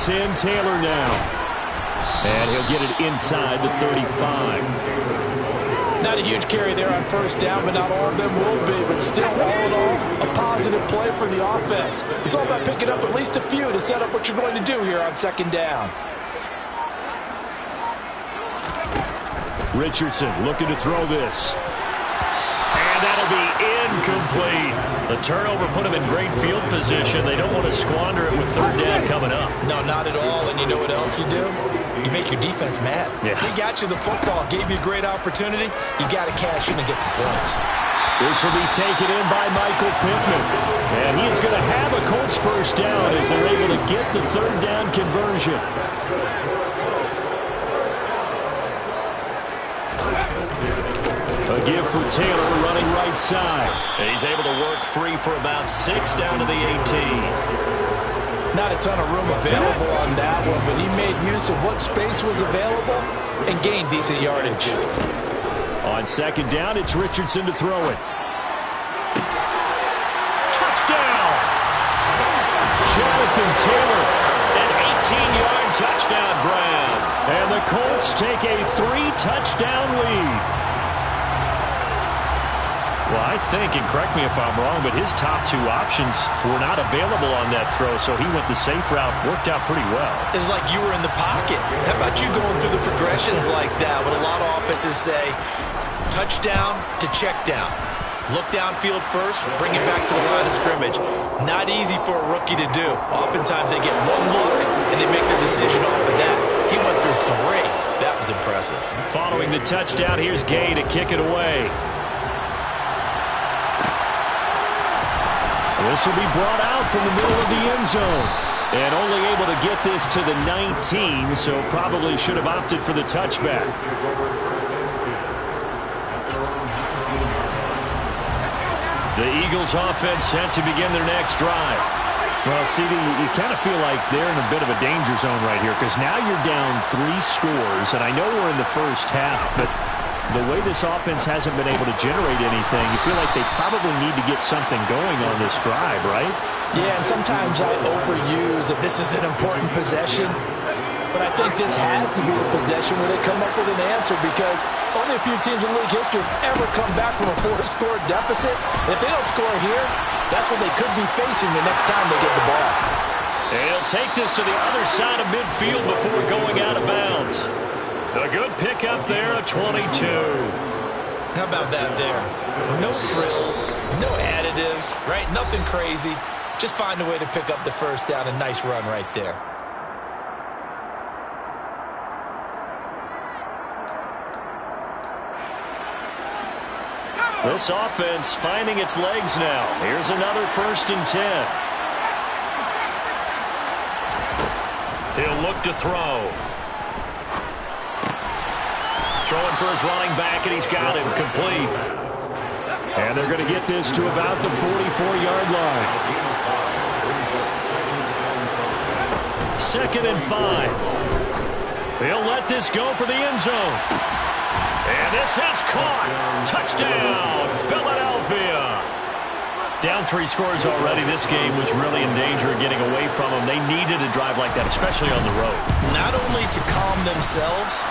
It's in Taylor now. And he'll get it inside the 35. Not a huge carry there on first down, but not all of them will be. But still, all in all, a positive play for the offense. It's all about picking up at least a few to set up what you're going to do here on second down. Richardson looking to throw this. And that'll be incomplete. The turnover put them in great field position. They don't want to squander it with third down coming up. No, not at all. And you know what else you do? You make your defense mad. Yeah. They got you the football, gave you a great opportunity. You got to cash in and get some points. This will be taken in by Michael Pittman. And he is going to have a Colts first down as they're able to get the third down conversion. A give for Taylor running right side. And he's able to work free for about 6 down to the 18. Not a ton of room available on that one, but he made use of what space was available and gained decent yardage. On second down, it's Richardson to throw it. Touchdown! Jonathan Taylor, an 18-yard touchdown grab. And the Colts take a 3-touchdown lead. Well, I think, and correct me if I'm wrong, but his top 2 options were not available on that throw, so he went the safe route. Worked out pretty well. It was like you were in the pocket. How about you going through the progressions like that? What a lot of offenses say, touchdown to check down. Look downfield first, bring it back to the line of scrimmage. Not easy for a rookie to do. Oftentimes they get one look, and they make their decision off of that. He went through 3. That was impressive. Following the touchdown, here's Gay to kick it away. This will be brought out from the middle of the end zone. And only able to get this to the 19, so probably should have opted for the touchback. The Eagles offense set to begin their next drive. Well, CD, you kind of feel like they're in a bit of a danger zone right here because now you're down 3 scores, and I know we're in the first half, but the way this offense hasn't been able to generate anything, you feel like they probably need to get something going on this drive, right? Yeah, and sometimes I overuse that this is an important possession, but I think this has to be the possession where they come up with an answer because only a few teams in league history have ever come back from a 4-score deficit. If they don't score here, that's what they could be facing the next time they get the ball. And he'll take this to the other side of midfield before going out of bounds. A good pickup there, a 22. How about that there? No frills, no additives, right? Nothing crazy. Just find a way to pick up the first down. A nice run right there. This offense finding its legs now. Here's another 1st and 10. He'll look to throw. Throwing for his running back, and he's got him complete. And they're going to get this to about the 44-yard line. 2nd and 5. He'll let this go for the end zone. And this is caught. Touchdown, Philadelphia. Down 3 scores already. This game was really in danger of getting away from them. They needed a drive like that, especially on the road. Not only to calm themselves,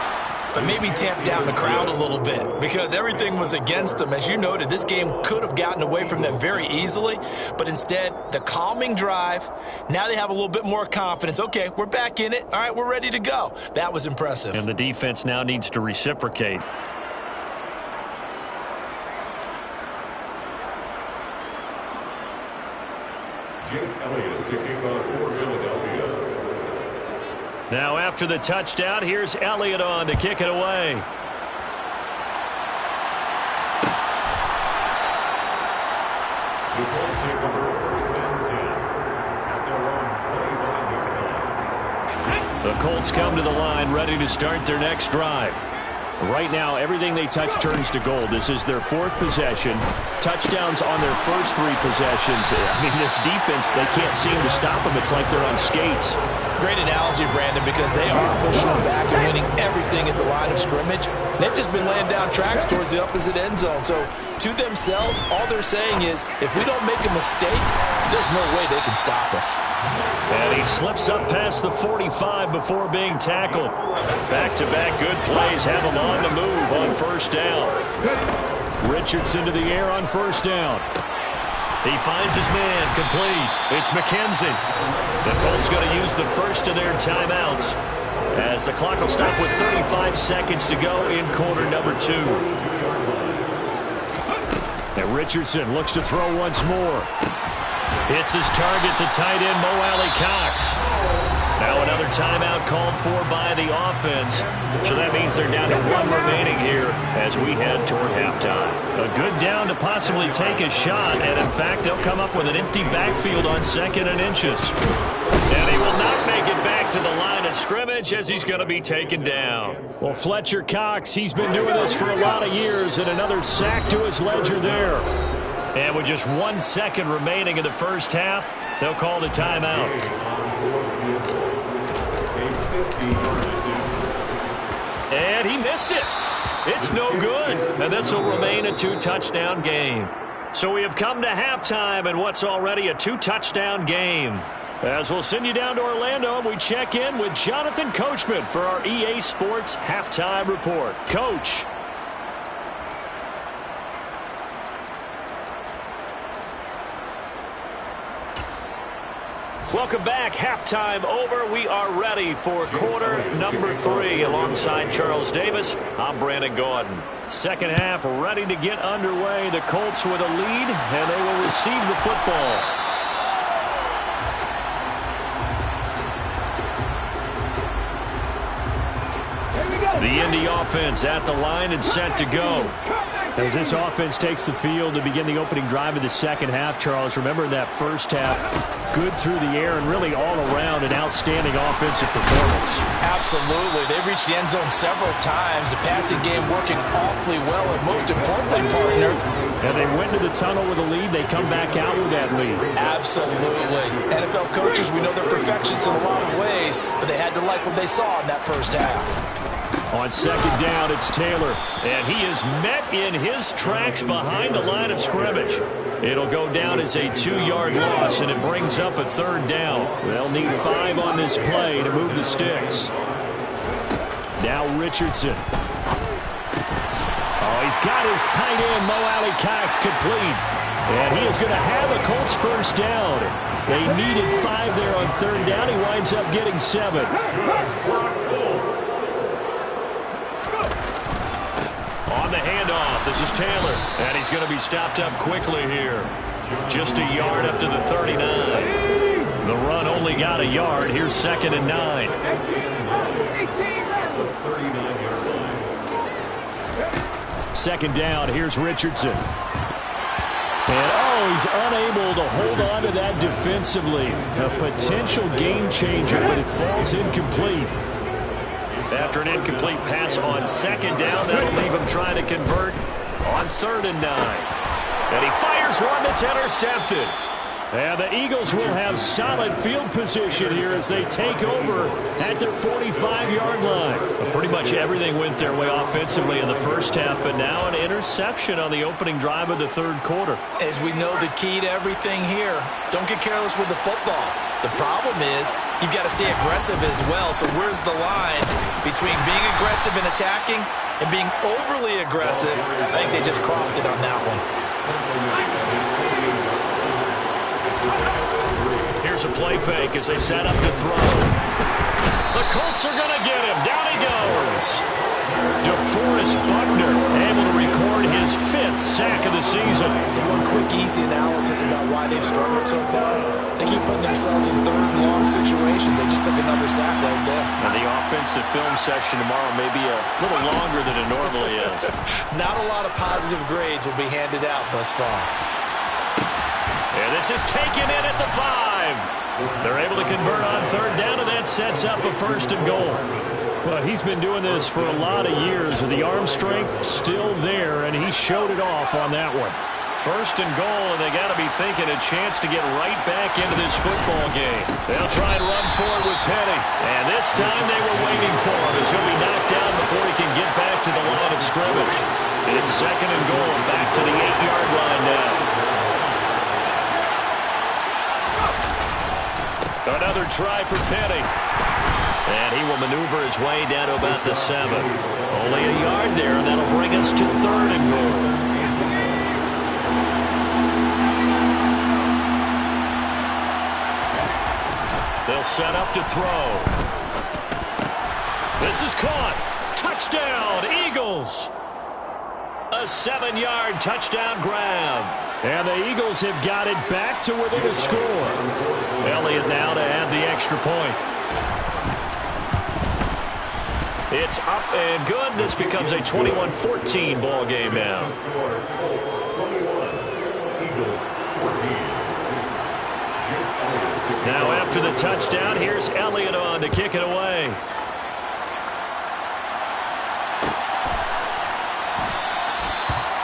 but maybe tamp down the crowd a little bit because everything was against them. As you noted, this game could have gotten away from them very easily, but instead, the calming drive, now they have a little bit more confidence. Okay, we're back in it. All right, we're ready to go. That was impressive. And the defense now needs to reciprocate. Now after the touchdown, here's Elliott on to kick it away. The Colts take over 1st and 10 at their own 25-yard line. The Colts come to the line ready to start their next drive. Right now, everything they touch turns to gold. This is their 4th possession. Touchdowns on their first 3 possessions. I mean, this defense, they can't seem to stop them. It's like they're on skates. Great analogy, Brandon, because they are pushing them back and winning everything at the line of scrimmage. They've just been laying down tracks towards the opposite end zone. So, to themselves, all they're saying is, if we don't make a mistake, there's no way they can stop us. And he slips up past the 45 before being tackled. Back-to-back good plays have him on the move on first down. Richardson to the air on first down. He finds his man, complete. It's McKenzie. The Colts going to use the first of their timeouts as the clock will stop with 35 seconds to go in quarter number 2. And Richardson looks to throw once more. Hits his target to tight end Mo Alley-Cox. Now another timeout called for by the offense. So that means they're down to 1 remaining here as we head toward halftime. A good down to possibly take a shot, and in fact, they'll come up with an empty backfield on 2nd and inches. And he will not make it back to the line of scrimmage as he's going to be taken down. Well, Fletcher Cox, he's been doing this for a lot of years, and another sack to his ledger there. And with just 1 second remaining in the first half, they'll call the timeout. And he missed it. It's no good. And this will remain a 2-touchdown game. So we have come to halftime in what's already a 2-touchdown game. As we'll send you down to Orlando, and we check in with Jonathan Coachman for our EA Sports Halftime Report. Coach. Welcome back. Halftime over. We are ready for quarter number 3. Alongside Charles Davis, I'm Brandon Gordon. Second half ready to get underway. The Colts with a lead, and they will receive the football. The Indy offense at the line and set to go. As this offense takes the field to begin the opening drive of the second half, Charles, remember that first half, good through the air and really all around an outstanding offensive performance. Absolutely. They've reached the end zone several times. The passing game working awfully well, and most importantly, partner. And they went to the tunnel with a lead. They come back out with that lead. Absolutely. NFL coaches, we know they're perfectionists in a lot of ways, but they had to like what they saw in that first half. On second down, it's Taylor. And he is met in his tracks behind the line of scrimmage. It'll go down as a 2-yard loss, and it brings up a third down. They'll need 5 on this play to move the sticks. Now Richardson. Oh, he's got his tight end, Mo Alley-Cox, complete. And he is going to have a Colts first down. They needed 5 there on third down. He winds up getting 7. On the handoff, this is Taylor, and he's going to be stopped up quickly here. Just a yard up to the 39. The run only got a yard. Here's 2nd and 9. Second down, here's Richardson. And, he's unable to hold on to that defensively. A potential game changer, but it falls incomplete. After an incomplete pass on second down, that'll leave him trying to convert on 3rd and 9. And he fires one that's intercepted. And the Eagles will have solid field position here as they take over at their 45-yard line. Well, pretty much everything went their way offensively in the first half, but now an interception on the opening drive of the third quarter. As we know, the key to everything here, don't get careless with the football. The problem is you've got to stay aggressive as well. So where's the line between being aggressive and attacking and being overly aggressive? I think they just crossed it on that one. Here's a play fake as they set up to throw. The Colts are going to get him. Down he goes. DeForest Buckner able to record his 5th sack of the season. So one quick, easy analysis about why they've struggled so far. They keep putting themselves in 3rd and long situations. They just took another sack right there. And the offensive film session tomorrow may be a little longer than it normally is. Not a lot of positive grades will be handed out thus far. And this is taken in at the 5. They're able to convert on third down, and that sets up a 1st and goal. Well, he's been doing this for a lot of years, with the arm strength still there, and he showed it off on that one. 1st and goal, and they got to be thinking a chance to get right back into this football game. They'll try and run forward with Penny, and this time they were waiting for him as he'll be knocked down before he can get back to the line of scrimmage. It's 2nd and goal, back to the 8-yard line now. Another try for Penny. And he will maneuver his way down to about the 7. Only a yard there, and that'll bring us to 3rd and goal. They'll set up to throw. This is caught. Touchdown, Eagles. A 7-yard touchdown grab. And the Eagles have got it back to within a score. Elliott now to add the extra point. It's up and good. This becomes a 21-14 ball game now. Colts 21, Eagles 14. Now after the touchdown, here's Elliott on to kick it away.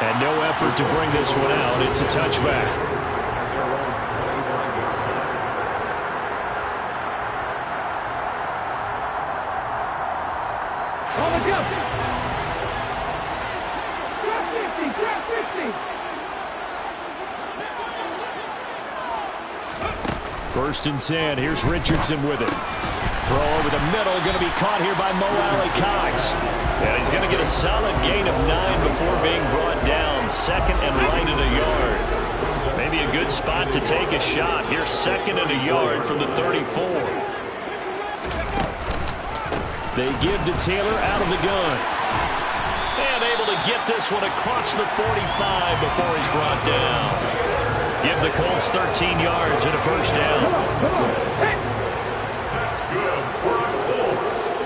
And no effort to bring this one out. It's a touchback. First and 10. Here's Richardson with it. Throw over the middle. Going to be caught here by Mo Alley-Cox. And he's going to get a solid gain of 9 before being brought down. Second and right at a yard. Maybe a good spot to take a shot. Here's second and a yard from the 34. They give to Taylor out of the gun. And able to get this one across the 45 before he's brought down. Give the Colts 13 yards and a first down. That's good for the Colts.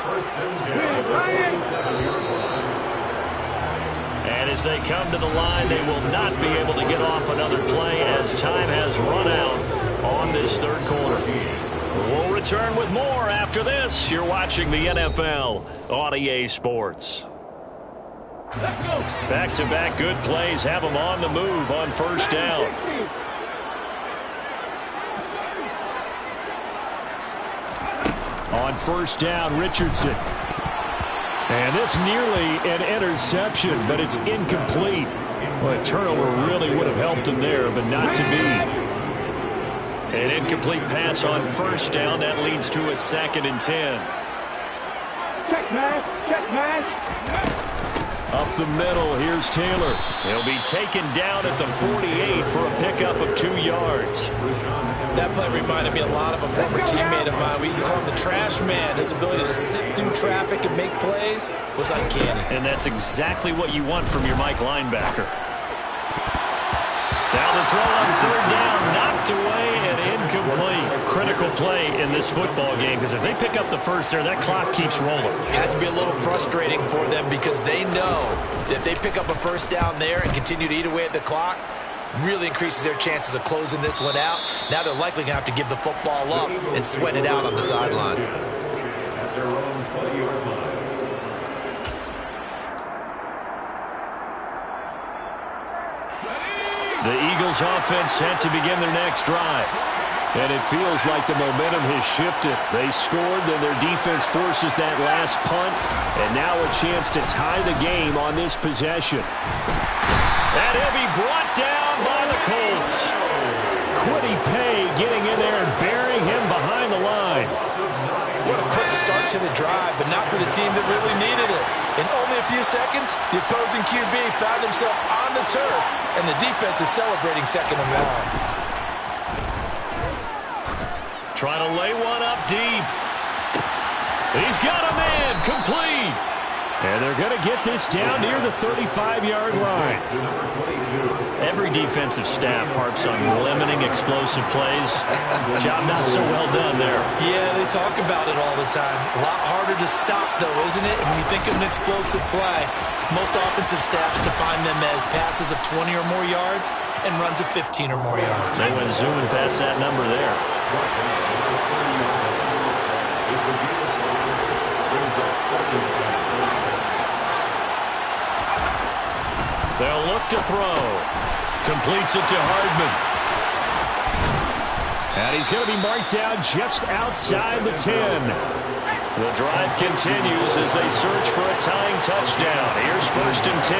First and 10. And as they come to the line, they will not be able to get off another play as time has run out on this third quarter. We'll return with more after this. You're watching the NFL on EA Sports. Back-to-back good plays have them on the move on first down. On first down, Richardson. And this nearly an interception, but it's incomplete. Well, a turnover really would have helped him there, but not to be. An incomplete pass on first down. That leads to a 2nd and 10. Check man. Up the middle, here's Taylor. He'll be taken down at the 48 for a pickup of 2 yards. That play reminded me a lot of a former teammate of mine. We used to call him the trash man. His ability to sit through traffic and make plays was uncanny. And that's exactly what you want from your Mike linebacker. Now the throw on third down, knocked away and incomplete. Critical play in this football game because if they pick up the first there, that clock keeps rolling. Has to be a little frustrating for them because they know that if they pick up a first down there and continue to eat away at the clock, really increases their chances of closing this one out. Now they're likely going to have to give the football up and sweat it out on the sideline. At their own 20-yard line. The Eagles offense set to begin their next drive. And it feels like the momentum has shifted. They scored, then their defense forces that last punt. And now a chance to tie the game on this possession. And he'll be brought down by the Colts. Quiddy Pay getting in there and burying him behind the line. What a quick start to the drive, but not for the team that really needed it. In only a few seconds, the opposing QB found himself on the turf, and the defense is celebrating second and long. Trying to lay one up deep. He's got a man, complete. And they're going to get this down near the 35-yard line. Every defensive staff harps on limiting explosive plays. Job not so well done there. Yeah, they talk about it all the time. A lot harder to stop, though, isn't it? And when you think of an explosive play, most offensive staffs define them as passes of 20 or more yards and runs of 15 or more yards. They went zooming past that number there. They'll look to throw. Completes it to Hardman. And he's going to be marked down just outside the 10. The drive continues as they search for a tying touchdown. Here's first and 10.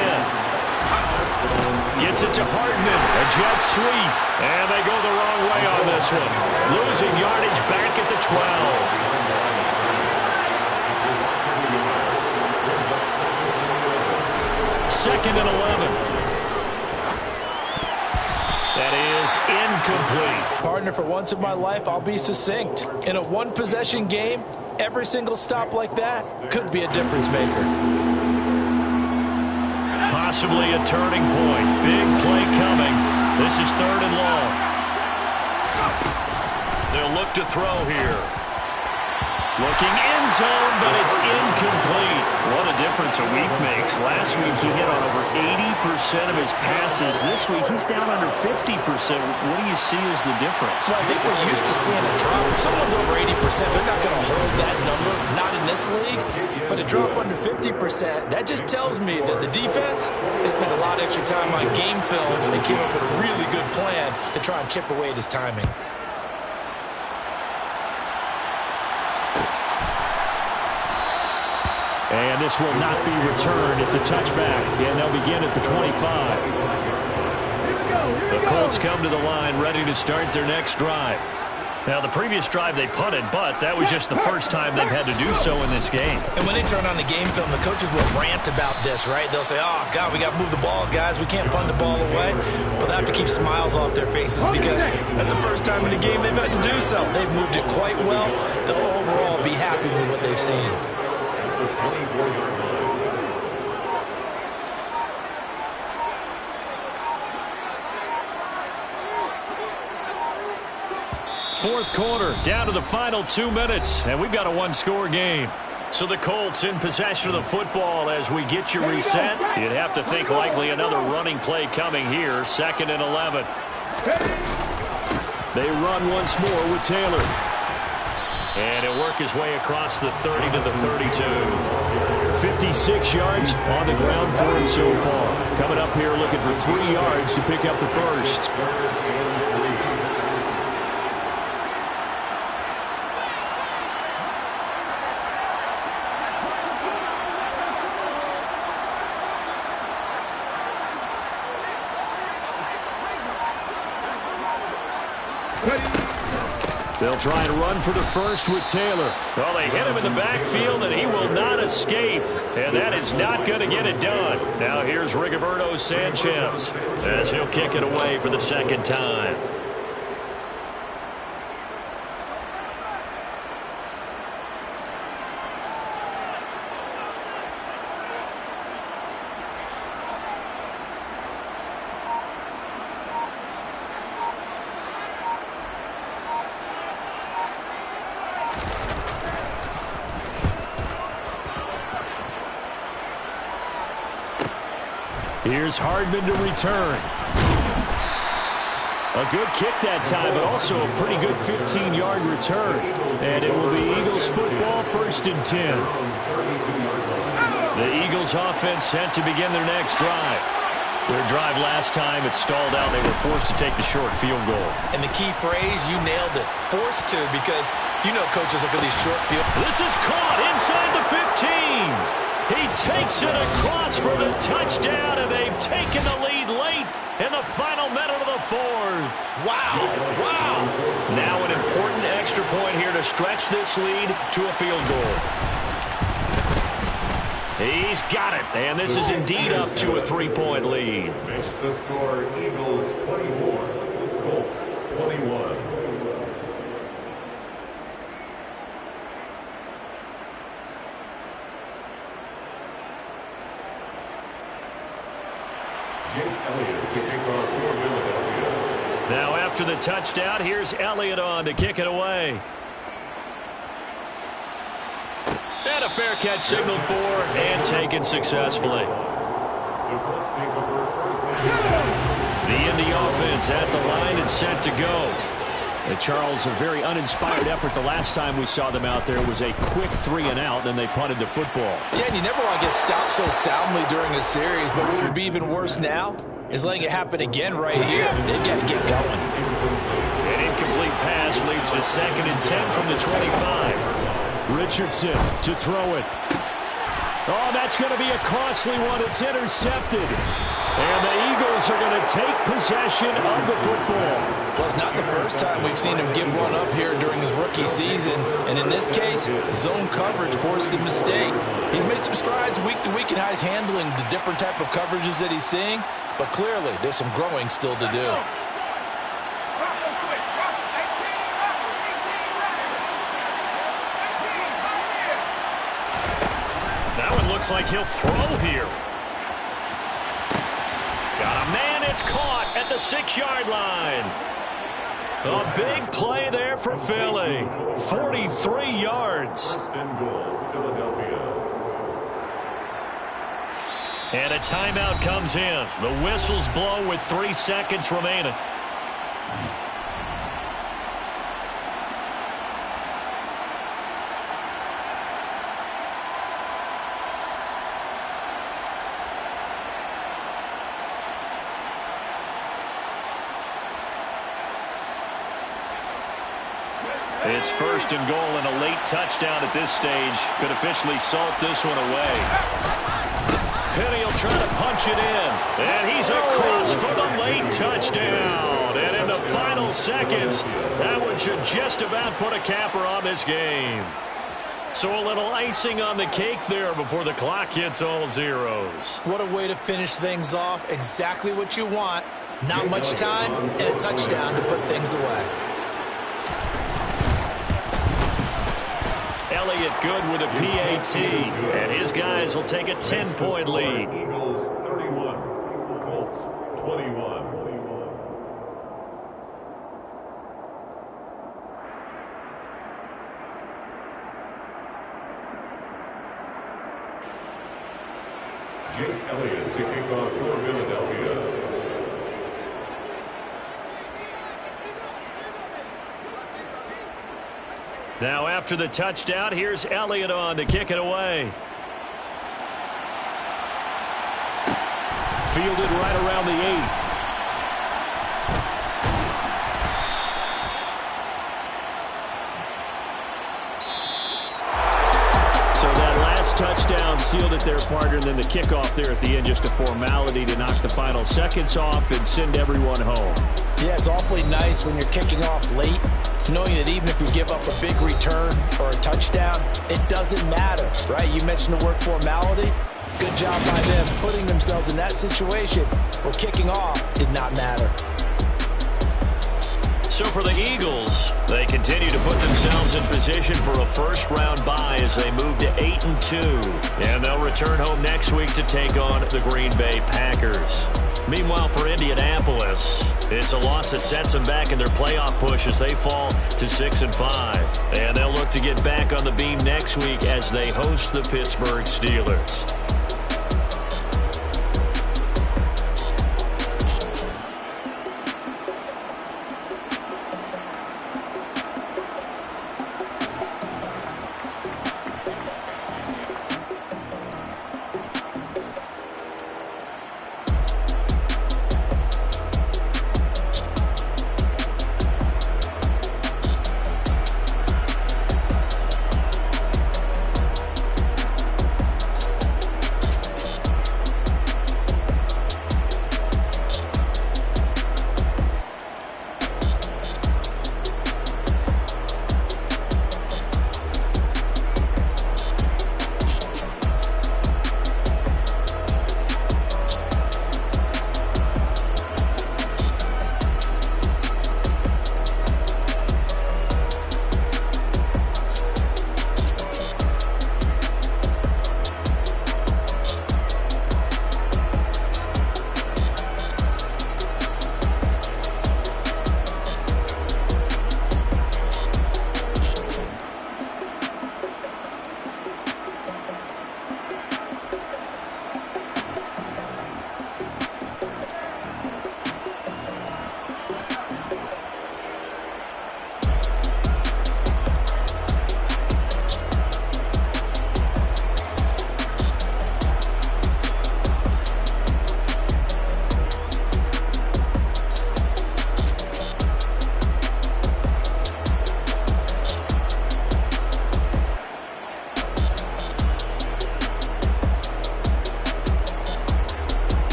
Gets it to Hardman. A jet sweep. And they go the wrong way on this one. Losing yardage back at the 12. Second and 11. That is incomplete. Partner, for once in my life, I'll be succinct. In a one-possession game, every single stop like that could be a difference maker. Possibly a turning point. Big play coming. This is third and long. They'll look to throw here. Looking end zone, but it's incomplete. What a difference a week makes. Last week he hit on over 80% of his passes. This week he's down under 50%. What do you see as the difference? Well, I think we're used to seeing a drop. If someone's over 80%, they're not going to hold that number, not in this league. But a drop under 50%, that just tells me that the defense has spent a lot of extra time on game films and came up with a really good plan to try and chip away at his timing. And this will not be returned. It's a touchback, and they'll begin at the 25. The Colts come to the line ready to start their next drive. Now, the previous drive they punted, but that was just the first time they've had to do so in this game. And when they turn on the game film, the coaches will rant about this, right? They'll say, oh, God, we got to move the ball, guys. We can't punt the ball away. But they have to keep smiles off their faces because that's the first time in the game they've had to do so. They've moved it quite well. They'll overall be happy with what they've seen. Fourth quarter, down to the final 2 minutes, and we've got a one-score game. So the Colts in possession of the football as we get you reset. You'd have to think likely another running play coming here, 2nd and 11. They run once more with Taylor. And he'll work his way across the 30 to the 32. 56 yards on the ground for him so far. Coming up here looking for 3 yards to pick up the first. They'll try and run for the first with Taylor. Well, they hit him in the backfield, and he will not escape. And that is not going to get it done. Now here's Rigoberto Sanchez as he'll kick it away for the second time. Here's Hardman to return. A good kick that time, but also a pretty good 15-yard return. And it will be Eagles football, 1st and 10. The Eagles offense set to begin their next drive. Their drive last time, it stalled out. They were forced to take the short field goal. And the key phrase, you nailed it. Forced to, because you know coaches look at these short field. This is caught inside the 15. He takes it across for the touchdown, and they've taken the lead late in the final minute of the 4th. Wow, wow. Now an important extra point here to stretch this lead to a field goal. He's got it, and this is indeed up to a 3-point lead. Makes the score Eagles 24, Colts 21. Now after the touchdown, here's Elliott on to kick it away. And a fair catch signaled for and taken successfully. The Indy offense at the line and set to go. Charles, a very uninspired effort the last time we saw them out there was a quick 3-and-out, and they punted the football. Yeah, and you never want to get stopped so soundly during a series, but what would be even worse now is letting it happen again right here. They've got to get going. An incomplete pass leads to 2nd and 10 from the 25. Richardson to throw it. Oh, that's going to be a costly one. It's intercepted. And the Eagles are going to take possession of the football. Well, it's not the first time we've seen him give one up here during his rookie season. And in this case, zone coverage forced the mistake. He's made some strides week to week in how he's handling the different type of coverages that he's seeing. But clearly, there's some growing still to do. Now it looks like he'll throw here. Got a man, it's caught at the 6-yard line. A big play there for Philly. 43 yards. First and goal, Philadelphia. And a timeout comes in. The whistles blow with 3 seconds remaining. It's first and goal, and a late touchdown at this stage could officially salt this one away. Penny will try to punch it in, and he's across for the late touchdown. And in the final seconds, that one should just about put a capper on this game. So a little icing on the cake there before the clock hits all zeros. What a way to finish things off. Exactly what you want. Not much time and a touchdown to put things away. Elliott good with a PAT, and his guys will take a 10-point lead. Eagles 31, Colts 21. Jake Elliott to kick off for Philadelphia. Now after the touchdown, here's Elliott on to kick it away. Fielded right around the 8. So that last touchdown sealed it there, partner, and then the kickoff there at the end, just a formality to knock the final seconds off and send everyone home. Yeah, it's awfully nice when you're kicking off late, knowing that even if you give up a big return or a touchdown, it doesn't matter, right? You mentioned the word formality. Good job by them putting themselves in that situation where kicking off did not matter. So for the Eagles, they continue to put themselves in position for a first-round bye as they move to 8-2. And they'll return home next week to take on the Green Bay Packers. Meanwhile, for Indianapolis, it's a loss that sets them back in their playoff push as they fall to 6-5. And they'll look to get back on the beam next week as they host the Pittsburgh Steelers.